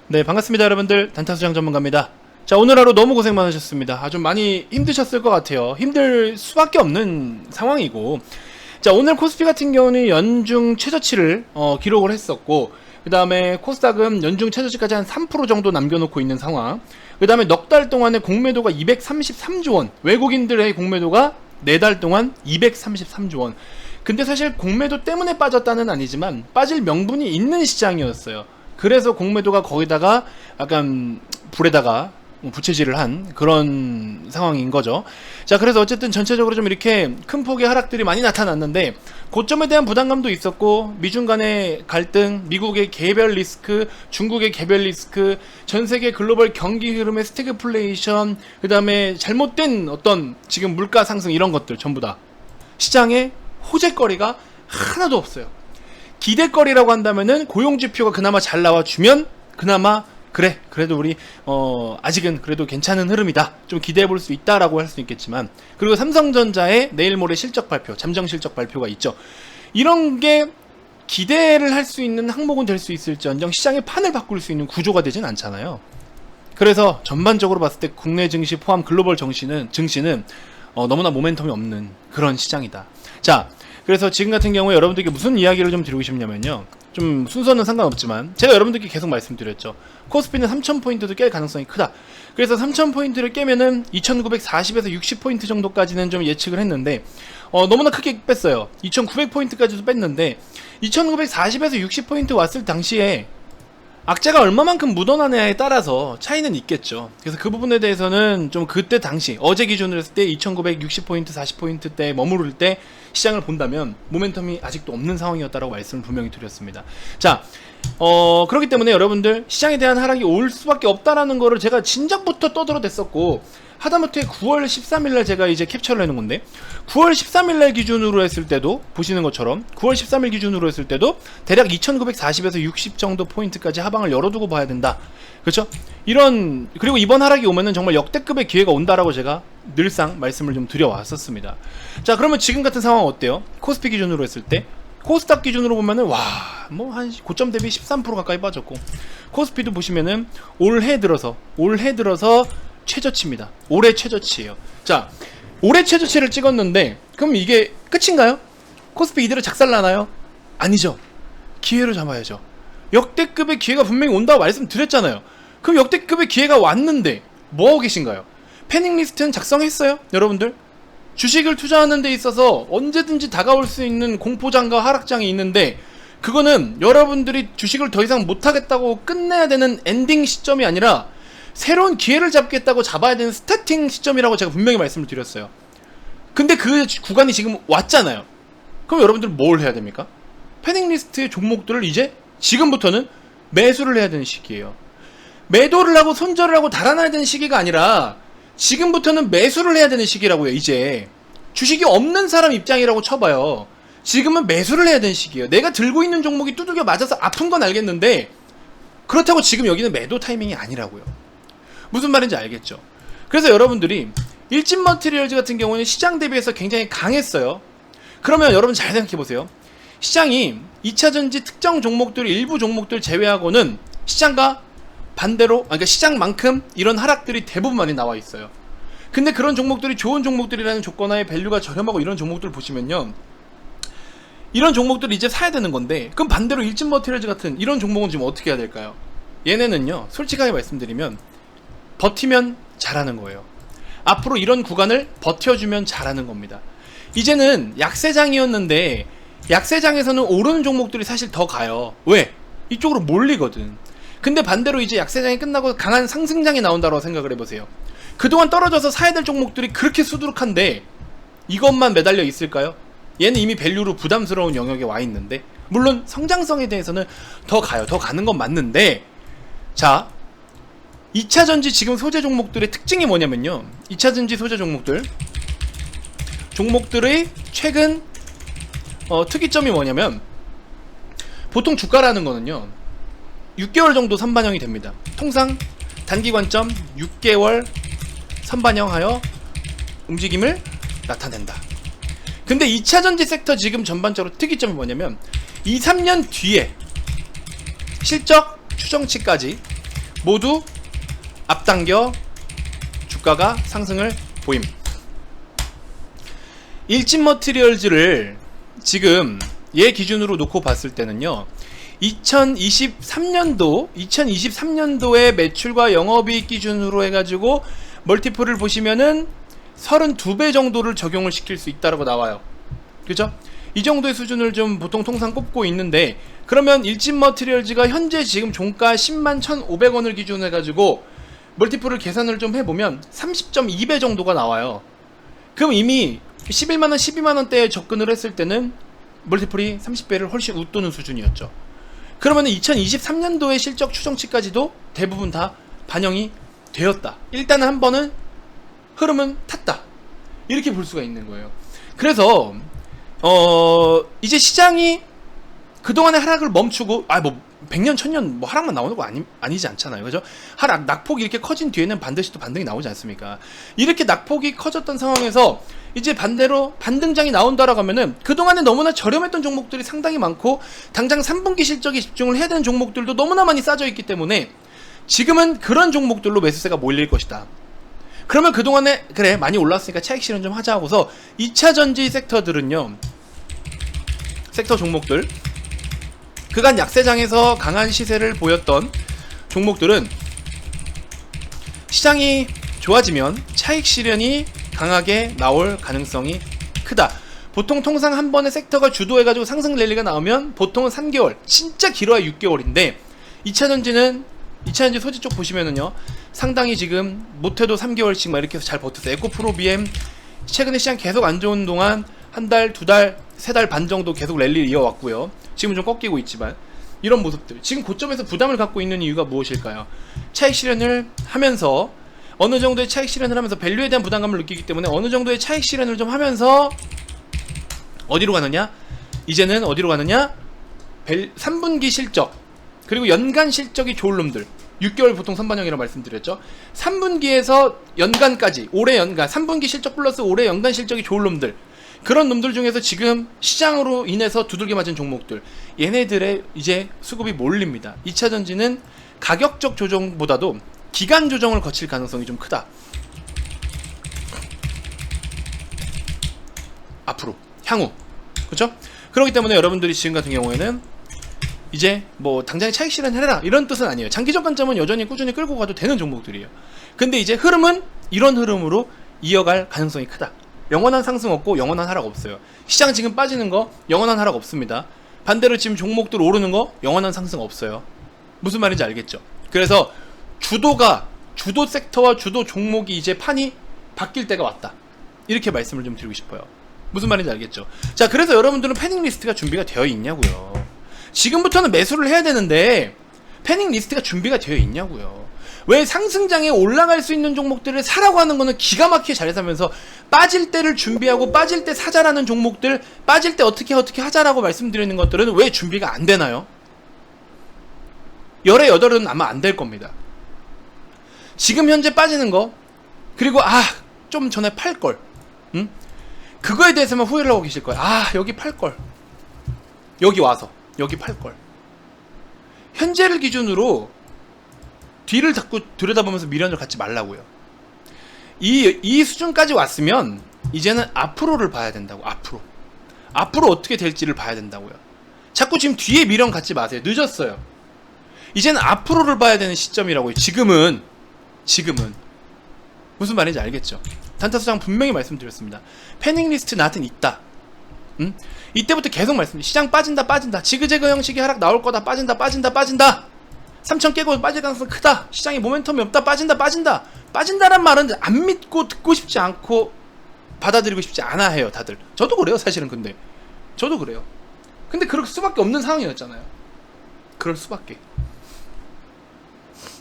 네, 반갑습니다 여러분들. 단타수장 전문가입니다. 자, 오늘 하루 너무 고생 많으셨습니다. 아주 많이 힘드셨을 것 같아요. 힘들 수밖에 없는 상황이고, 자, 오늘 코스피 같은 경우는 연중 최저치를 기록을 했었고, 그 다음에 코스닥은 연중 최저치까지 한 3% 정도 남겨놓고 있는 상황. 그 다음에 넉 달 동안의 공매도가 233조 원, 외국인들의 공매도가 4달 동안 233조 원. 근데 사실 공매도 때문에 빠졌다는 아니지만 빠질 명분이 있는 시장이었어요. 그래서 공매도가 거기다가 약간 불에다가 부채질을 한 그런 상황인 거죠. 자, 그래서 어쨌든 전체적으로 좀 이렇게 큰 폭의 하락들이 많이 나타났는데, 고점에 대한 부담감도 있었고, 미중 간의 갈등, 미국의 개별 리스크, 중국의 개별 리스크, 전 세계 글로벌 경기 흐름의 스태그플레이션, 그 다음에 잘못된 어떤 지금 물가 상승, 이런 것들 전부 다 시장에 호재거리가 하나도 없어요. 기대거리라고 한다면은 고용지표가 그나마 잘 나와주면 그나마 그래, 그래도 우리 아직은 그래도 괜찮은 흐름이다, 좀 기대해볼 수 있다라고 할 수 있겠지만, 그리고 삼성전자의 내일 모레 실적 발표, 잠정 실적 발표가 있죠. 이런 게 기대를 할 수 있는 항목은 될 수 있을지언정 시장의 판을 바꿀 수 있는 구조가 되진 않잖아요. 그래서 전반적으로 봤을 때 국내 증시 포함 글로벌 증시는 너무나 모멘텀이 없는 그런 시장이다. 자, 그래서 지금 같은 경우에 여러분들께 무슨 이야기를 좀 드리고 싶냐면요, 좀 순서는 상관없지만 제가 여러분들께 계속 말씀드렸죠. 코스피는 3000포인트도 깰 가능성이 크다. 그래서 3000포인트를 깨면은 2940에서 60포인트 정도까지는 좀 예측을 했는데, 너무나 크게 뺐어요. 2900포인트까지도 뺐는데 2940에서 60포인트 왔을 당시에 악재가 얼마만큼 묻어나냐에 따라서 차이는 있겠죠. 그래서 그 부분에 대해서는 좀 그때 당시 어제 기준으로 했을 때 2960포인트 40포인트 때 머무를 때 시장을 본다면 모멘텀이 아직도 없는 상황이었다라고 말씀을 분명히 드렸습니다. 자, 그렇기 때문에 여러분들 시장에 대한 하락이 올 수밖에 없다라는 거를 제가 진작부터 떠들어댔었고, 하다못해 9월 13일날 제가 이제 캡처를 해놓은 건데, 9월 13일날 기준으로 했을 때도 보시는 것처럼 9월 13일 기준으로 했을 때도 대략 2940에서 60 정도 포인트까지 하방을 열어두고 봐야 된다. 그렇죠? 그리고 이번 하락이 오면은 정말 역대급의 기회가 온다라고 제가 늘상 말씀을 좀 드려왔었습니다. 자, 그러면 지금 같은 상황 어때요? 코스피 기준으로 했을 때, 코스닥 기준으로 보면은 뭐 한 고점 대비 13% 가까이 빠졌고, 코스피도 보시면은 올해 들어서 최저치입니다. 올해 최저치예요. 자, 올해 최저치를 찍었는데 그럼 이게 끝인가요? 코스피 이대로 작살나나요? 아니죠. 기회를 잡아야죠. 역대급의 기회가 분명히 온다고 말씀드렸잖아요. 그럼 역대급의 기회가 왔는데 뭐하고 계신가요? 패닉 리스트는 작성했어요? 여러분들? 주식을 투자하는 데 있어서 언제든지 다가올 수 있는 공포장과 하락장이 있는데, 그거는 여러분들이 주식을 더 이상 못하겠다고 끝내야 되는 엔딩 시점이 아니라 새로운 기회를 잡겠다고 잡아야 되는 스타팅 시점이라고 제가 분명히 말씀을 드렸어요. 근데 그 구간이 지금 왔잖아요. 그럼 여러분들 뭘 해야 됩니까? 패닉 리스트의 종목들을 이제 지금부터는 매수를 해야 되는 시기예요. 매도를 하고 손절을 하고 달아나야 되는 시기가 아니라 지금부터는 매수를 해야 되는 시기라고요. 이제 주식이 없는 사람 입장이라고 쳐봐요. 지금은 매수를 해야 되는 시기예요. 내가 들고 있는 종목이 두들겨 맞아서 아픈 건 알겠는데, 그렇다고 지금 여기는 매도 타이밍이 아니라고요. 무슨 말인지 알겠죠? 그래서 여러분들이 일진머티리얼즈 같은 경우는 시장 대비해서 굉장히 강했어요. 그러면 여러분 잘 생각해보세요. 시장이 2차전지 특정 종목들, 일부 종목들 제외하고는 시장과 반대로, 그러니까 시장만큼 이런 하락들이 대부분 많이 나와 있어요. 근데 그런 종목들이 좋은 종목들이라는 조건하에 밸류가 저렴하고 이런 종목들 보시면요, 이런 종목들을 이제 사야 되는 건데, 그럼 반대로 일진머티리얼즈 같은 이런 종목은 지금 어떻게 해야 될까요? 얘네는요, 솔직하게 말씀드리면 버티면 잘하는 거예요. 앞으로 이런 구간을 버텨주면 잘하는 겁니다. 이제는 약세장이었는데 약세장에서는 오르는 종목들이 사실 더 가요. 왜? 이쪽으로 몰리거든. 근데 반대로 이제 약세장이 끝나고 강한 상승장이 나온다고 생각을 해보세요. 그동안 떨어져서 사야 될 종목들이 그렇게 수두룩한데 이것만 매달려 있을까요? 얘는 이미 밸류로 부담스러운 영역에 와 있는데, 물론 성장성에 대해서는 더 가요. 더 가는 건 맞는데, 자, 2차전지 지금 소재 종목들의 특징이 뭐냐면요, 2차전지 소재 종목들의 최근 특이점이 뭐냐면, 보통 주가라는 거는요 6개월 정도 선반영이 됩니다. 통상 단기 관점 6개월 선반영하여 움직임을 나타낸다. 근데 2차전지 섹터 지금 전반적으로 특이점이 뭐냐면 2, 3년 뒤에 실적 추정치까지 모두 앞당겨 주가가 상승을 보임. 일진 머티리얼즈를 지금 얘 기준으로 놓고 봤을 때는요, 2023년도의 매출과 영업이익 기준으로 해가지고 멀티플을 보시면은 32배 정도를 적용을 시킬 수 있다라고 나와요. 그죠? 이 정도의 수준을 좀 보통 통상 꼽고 있는데, 그러면 일진 머티리얼즈가 현재 지금 종가 10만 1,500원을 기준으로 해가지고 멀티플을 계산을 좀 해보면 30.2배 정도가 나와요. 그럼 이미 11만원, 12만원대에 접근을 했을 때는 멀티플이 30배를 훨씬 웃도는 수준이었죠. 그러면 2023년도의 실적 추정치까지도 대부분 다 반영이 되었다. 일단은 한 번은 흐름은 탔다. 이렇게 볼 수가 있는 거예요. 그래서 이제 시장이 그동안의 하락을 멈추고, 뭐 100년 1000년 뭐 하락만 나오는 거 아니지 않잖아요. 그죠? 하락 낙폭이 이렇게 커진 뒤에는 반드시 또 반등이 나오지 않습니까? 이렇게 낙폭이 커졌던 상황에서 이제 반대로 반등장이 나온다라고 하면은 그동안에 너무나 저렴했던 종목들이 상당히 많고, 당장 3분기 실적에 집중을 해야 되는 종목들도 너무나 많이 싸져 있기 때문에 지금은 그런 종목들로 매수세가 몰릴 것이다. 그러면 그동안에 그래 많이 올랐으니까 차익 실현 좀 하자 하고서 2차전지 섹터들은요, 섹터 종목들, 그간 약세장에서 강한 시세를 보였던 종목들은 시장이 좋아지면 차익 실현이 강하게 나올 가능성이 크다. 보통 통상 한 번의 섹터가 주도해가지고 상승 랠리가 나오면 보통은 3개월, 진짜 길어야 6개월인데 2차전지 소지 쪽 보시면은요, 상당히 지금 못해도 3개월씩 막 이렇게 해서 잘 버텼어요. 에코프로 BM 최근에 시장 계속 안 좋은 동안 한 달, 두 달, 세 달 반 정도 계속 랠리를 이어왔고요. 지금은 좀 꺾이고 있지만 이런 모습들, 지금 고점에서 부담을 갖고 있는 이유가 무엇일까요? 차익 실현을 하면서 어느 정도의 차익 실현을 하면서 밸류에 대한 부담감을 느끼기 때문에 어느 정도의 차익 실현을 좀 하면서 어디로 가느냐? 이제는 어디로 가느냐? 3분기 실적 그리고 연간 실적이 좋을 놈들, 6개월 보통 선반영이라고 말씀드렸죠. 3분기에서 연간까지, 올해 연간 3분기 실적 플러스 올해 연간 실적이 좋을 놈들, 그런 놈들 중에서 지금 시장으로 인해서 두들겨 맞은 종목들, 얘네들의 이제 수급이 몰립니다. 2차전지는 가격적 조정보다도 기간 조정을 거칠 가능성이 좀 크다. 앞으로, 향후. 그렇죠? 그렇기 때문에 여러분들이 지금 같은 경우에는 이제 뭐 당장에 차익 실현해라 이런 뜻은 아니에요. 장기적 관점은 여전히 꾸준히 끌고 가도 되는 종목들이에요. 근데 이제 흐름은 이런 흐름으로 이어갈 가능성이 크다. 영원한 상승 없고 영원한 하락 없어요. 시장 지금 빠지는 거 영원한 하락 없습니다. 반대로 지금 종목들 오르는 거 영원한 상승 없어요. 무슨 말인지 알겠죠? 그래서 주도 섹터와 주도 종목이 이제 판이 바뀔 때가 왔다. 이렇게 말씀을 좀 드리고 싶어요. 무슨 말인지 알겠죠? 자, 그래서 여러분들은 패닉 리스트가 준비가 되어 있냐고요. 지금부터는 매수를 해야 되는데 패닉 리스트가 준비가 되어 있냐고요. 왜 상승장에 올라갈 수 있는 종목들을 사라고 하는 거는 기가 막히게 잘 사면서 빠질 때를 준비하고 빠질 때 사자라는 종목들, 빠질 때 어떻게 하자라고 말씀드리는 것들은 왜 준비가 안 되나요? 열의 여덟은 아마 안 될 겁니다. 지금 현재 빠지는 거, 그리고 좀 전에 팔걸, 응? 그거에 대해서만 후회를 하고 계실 거예요. 여기 팔걸, 여기 와서 여기 팔걸. 현재를 기준으로 뒤를 자꾸 들여다보면서 미련을 갖지 말라고요. 이 수준까지 왔으면 이제는 앞으로를 봐야 된다고. 앞으로 어떻게 될지를 봐야 된다고요. 자꾸 지금 뒤에 미련 갖지 마세요. 늦었어요. 이제는 앞으로를 봐야 되는 시점이라고요. 지금은 무슨 말인지 알겠죠? 단타수장 분명히 말씀드렸습니다. 패닉 리스트 나한테는 있다. 응? 이때부터 계속 말씀드립니다. 시장 빠진다. 지그재그 형식의 하락 나올 거다. 빠진다. 3천 깨고 빠질 가능성이 크다. 시장에 모멘텀이 없다. 빠진다란 말은 안 믿고 듣고 싶지 않고 받아들이고 싶지 않아 해요, 다들. 저도 그래요, 사실은. 근데 저도 그래요. 근데 그럴 수밖에 없는 상황이었잖아요. 그럴 수밖에.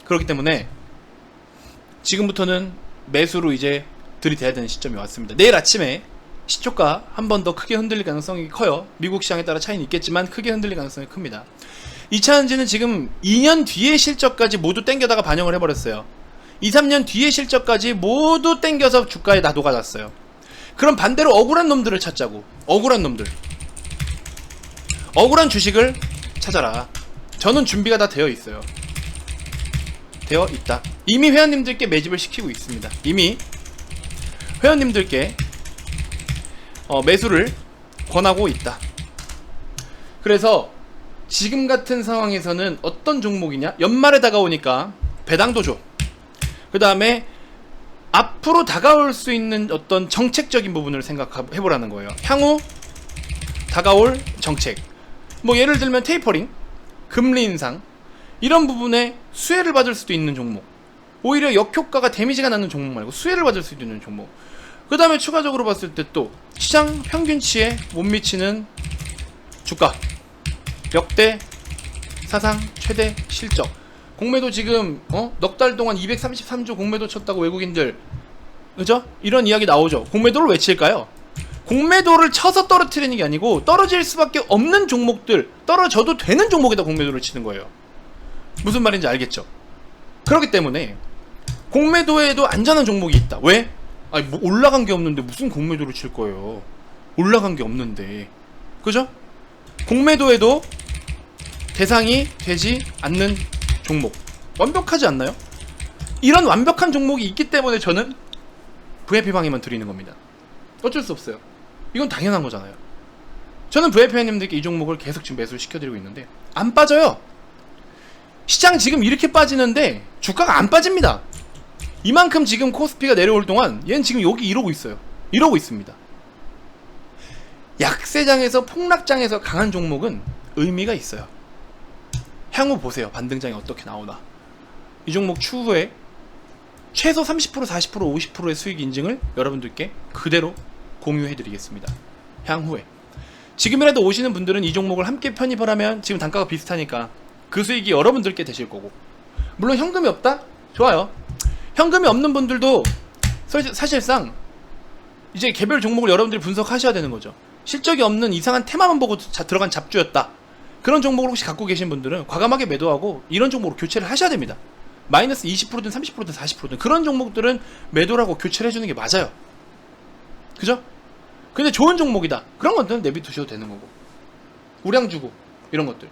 그렇기 때문에 지금부터는 매수로 이제 들이대야 되는 시점이 왔습니다. 내일 아침에 시초가 한 번 더 크게 흔들릴 가능성이 커요. 미국 시장에 따라 차이는 있겠지만 크게 흔들릴 가능성이 큽니다. 2차전지는 지금 2년 뒤의 실적까지 모두 땡겨다가 반영을 해버렸어요. 2, 3년 뒤의 실적까지 모두 땡겨서 주가에 다 녹아났어요. 그럼 반대로 억울한 놈들을 찾자고. 억울한 주식을 찾아라. 저는 준비가 다 되어 있어요. 되어 있다. 이미 회원님들께 매집을 시키고 있습니다. 이미 회원님들께 매수를 권하고 있다. 그래서 지금 같은 상황에서는 어떤 종목이냐? 연말에 다가오니까 배당도 줘. 그 다음에 앞으로 다가올 수 있는 어떤 정책적인 부분을 생각해보라는 거예요. 향후 다가올 정책. 뭐 예를 들면 테이퍼링, 금리 인상, 이런 부분에 수혜를 받을 수도 있는 종목, 오히려 역효과가 데미지가 나는 종목 말고 수혜를 받을 수 있는 종목, 그 다음에 추가적으로 봤을 때 또 시장 평균치에 못 미치는 주가, 역대 사상 최대 실적, 공매도 지금 넉 달 동안 233조 공매도 쳤다고 외국인들, 그죠? 이런 이야기 나오죠. 공매도를 왜 칠까요? 공매도를 쳐서 떨어뜨리는 게 아니고 떨어질 수밖에 없는 종목들, 떨어져도 되는 종목에다 공매도를 치는 거예요. 무슨 말인지 알겠죠? 그렇기 때문에 공매도에도 안전한 종목이 있다. 왜? 아니 뭐 올라간 게 없는데 무슨 공매도를 칠 거예요. 올라간 게 없는데, 그죠? 공매도에도 대상이 되지 않는 종목, 완벽하지 않나요? 이런 완벽한 종목이 있기 때문에 저는 VIP방에만 드리는 겁니다. 어쩔 수 없어요. 이건 당연한 거잖아요. 저는 VIP 회원님들께 이 종목을 계속 지금 매수를 시켜드리고 있는데 안 빠져요. 시장 지금 이렇게 빠지는데 주가가 안 빠집니다. 이만큼 지금 코스피가 내려올 동안 얘는 지금 여기 이러고 있어요. 이러고 있습니다. 약세장에서 폭락장에서 강한 종목은 의미가 있어요. 향후 보세요. 반등장이 어떻게 나오나. 이 종목 추후에 최소 30%, 40%, 50%의 수익 인증을 여러분들께 그대로 공유해드리겠습니다. 향후에. 지금이라도 오시는 분들은 이 종목을 함께 편입을 하면 지금 단가가 비슷하니까 그 수익이 여러분들께 되실 거고, 물론 현금이 없다? 좋아요. 현금이 없는 분들도 사실상 이제 개별 종목을 여러분들이 분석하셔야 되는 거죠. 실적이 없는 이상한 테마만 보고 들어간 잡주였다. 그런 종목을 혹시 갖고 계신 분들은 과감하게 매도하고 이런 종목으로 교체를 하셔야 됩니다. 마이너스 20%든 30%든 40%든 그런 종목들은 매도라고 교체를 해주는 게 맞아요. 그죠? 근데 좋은 종목이다, 그런 것들은 내비두셔도 되는 거고, 우량 주고 이런 것들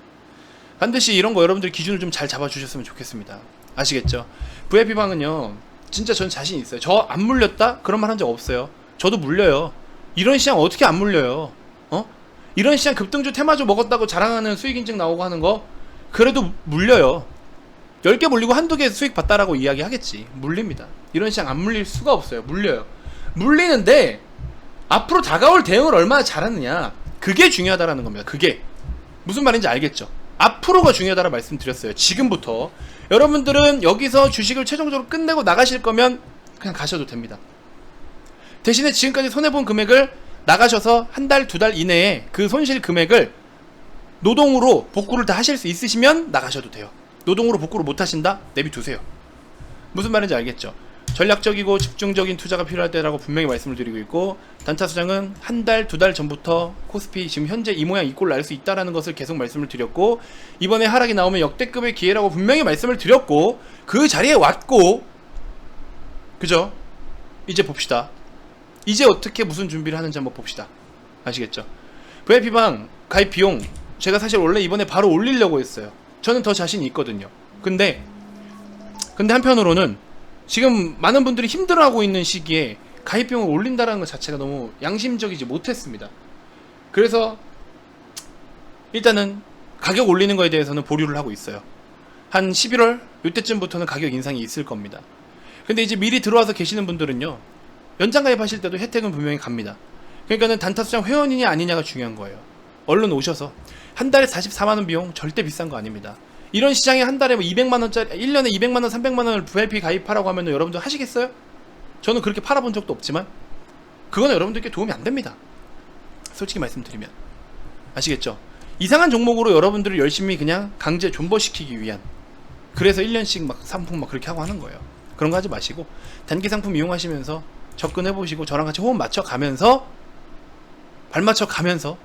반드시 이런 거 여러분들 기준을 좀 잘 잡아주셨으면 좋겠습니다. 아시겠죠? VIP방은요 진짜 전 자신 있어요. 저 안 물렸다? 그런 말 한 적 없어요. 저도 물려요. 이런 시장 어떻게 안 물려요? 이런 시장 급등주 테마주 먹었다고 자랑하는 수익 인증 나오고 하는 거 그래도 물려요. 10개 물리고 한두 개 수익 봤다라고 이야기 하겠지. 물립니다. 이런 시장 안 물릴 수가 없어요. 물려요. 물리는데 앞으로 다가올 대응을 얼마나 잘하느냐, 그게 중요하다라는 겁니다. 그게 무슨 말인지 알겠죠? 앞으로가 중요하다라 말씀드렸어요. 지금부터 여러분들은 여기서 주식을 최종적으로 끝내고 나가실 거면 그냥 가셔도 됩니다. 대신에 지금까지 손해본 금액을 나가셔서 한 달, 두 달 이내에 그 손실 금액을 노동으로 복구를 다 하실 수 있으시면 나가셔도 돼요. 노동으로 복구를 못 하신다? 내비두세요. 무슨 말인지 알겠죠? 전략적이고 집중적인 투자가 필요할 때라고 분명히 말씀을 드리고 있고, 단타 수장은 한 달, 두 달 전부터 코스피 지금 현재 이 모양 이 꼴 날 수 있다라는 것을 계속 말씀을 드렸고, 이번에 하락이 나오면 역대급의 기회라고 분명히 말씀을 드렸고, 그 자리에 왔고, 그죠? 이제 봅시다. 이제 어떻게 무슨 준비를 하는지 한번 봅시다. 아시겠죠? VIP방 가입 비용 제가 사실 원래 이번에 바로 올리려고 했어요. 저는 더 자신이 있거든요. 근데 한편으로는 지금 많은 분들이 힘들어하고 있는 시기에 가입 비용을 올린다는 것 자체가 너무 양심적이지 못했습니다. 그래서 일단은 가격 올리는 거에 대해서는 보류를 하고 있어요. 한 11월 이때쯤부터는 가격 인상이 있을 겁니다. 근데 이제 미리 들어와서 계시는 분들은요, 연장 가입하실 때도 혜택은 분명히 갑니다. 그러니까는 단타수장 회원이냐 아니냐가 중요한 거예요. 얼른 오셔서 한 달에 44만원 비용 절대 비싼 거 아닙니다. 이런 시장에 한 달에 뭐 200만원짜리, 1년에 200만원, 300만원을 VIP 가입하라고 하면 여러분들 하시겠어요? 저는 그렇게 팔아본 적도 없지만 그거는 여러분들께 도움이 안 됩니다. 솔직히 말씀드리면. 아시겠죠? 이상한 종목으로 여러분들을 열심히 그냥 강제 존버시키기 위한, 그래서 1년씩 막 상품 막 그렇게 하고 하는 거예요. 그런 거 하지 마시고 단기 상품 이용하시면서 접근해보시고 저랑 같이 호흡 맞춰가면서 발 맞춰가면서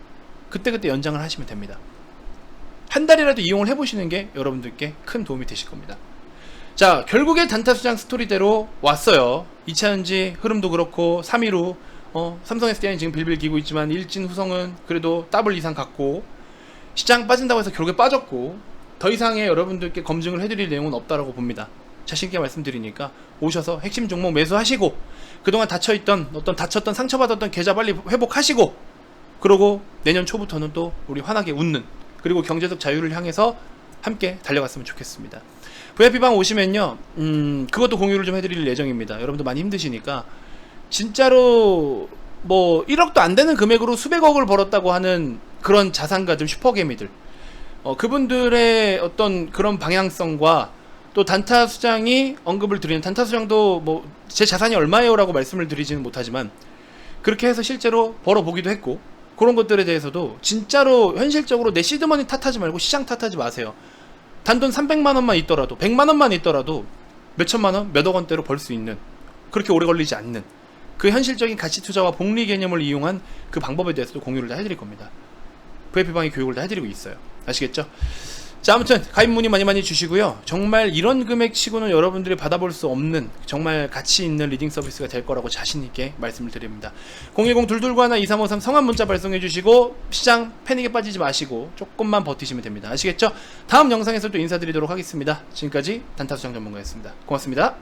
그때그때 연장을 하시면 됩니다. 한 달이라도 이용을 해보시는 게 여러분들께 큰 도움이 되실 겁니다. 자, 결국에 단타수장 스토리대로 왔어요. 2차전지 흐름도 그렇고 3위로 삼성 SDI는 지금 빌빌 기고 있지만 일진 후성은 그래도 더블 이상 갔고, 시장 빠진다고 해서 결국에 빠졌고, 더 이상의 여러분들께 검증을 해드릴 내용은 없다라고 봅니다. 자신있게 말씀드리니까 오셔서 핵심 종목 매수하시고 그동안 다쳤던 상처받았던 계좌 빨리 회복하시고 그러고 내년 초부터는 또 우리 환하게 웃는 그리고 경제적 자유를 향해서 함께 달려갔으면 좋겠습니다. VIP방 오시면요 그것도 공유를 좀 해드릴 예정입니다. 여러분들 많이 힘드시니까 진짜로 뭐 1억도 안 되는 금액으로 수백억을 벌었다고 하는 그런 자산가들 슈퍼개미들 그분들의 어떤 그런 방향성과 또 단타수장이 언급을 드리는 단타수장도 뭐 제 자산이 얼마예요 라고 말씀을 드리지는 못하지만 그렇게 해서 실제로 벌어보기도 했고 그런 것들에 대해서도 진짜로 현실적으로 내 시드머니 탓하지 말고 시장 탓하지 마세요. 단돈 300만원만 있더라도 100만원만 있더라도 몇천만원 몇억 원대로 벌 수 있는 그렇게 오래 걸리지 않는 그 현실적인 가치 투자와 복리 개념을 이용한 그 방법에 대해서도 공유를 다 해드릴 겁니다. VIP방에 교육을 다 해드리고 있어요. 아시겠죠? 자, 아무튼 가입 문의 많이 주시고요. 정말 이런 금액치고는 여러분들이 받아볼 수 없는 정말 가치 있는 리딩 서비스가 될 거라고 자신있게 말씀을 드립니다. 010-221-2353 성함 문자 발송해 주시고 시장 패닉에 빠지지 마시고 조금만 버티시면 됩니다. 아시겠죠? 다음 영상에서 또 인사드리도록 하겠습니다. 지금까지 단타수장 전문가였습니다. 고맙습니다.